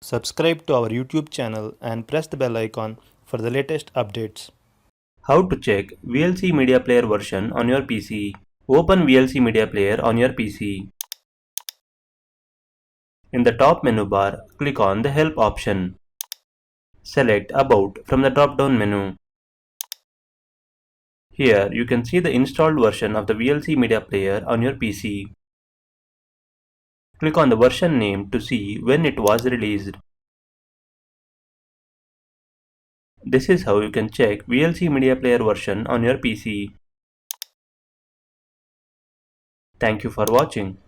Subscribe to our YouTube channel and press the bell icon for the latest updates. How to check VLC Media Player version on your PC. Open VLC Media Player on your PC. In the top menu bar, click on the Help option. Select About from the drop-down menu. Here you can see the installed version of the VLC Media Player on your PC. Click on the version name to see when it was released. This is how you can check VLC Media Player version on your PC. Thank you for watching.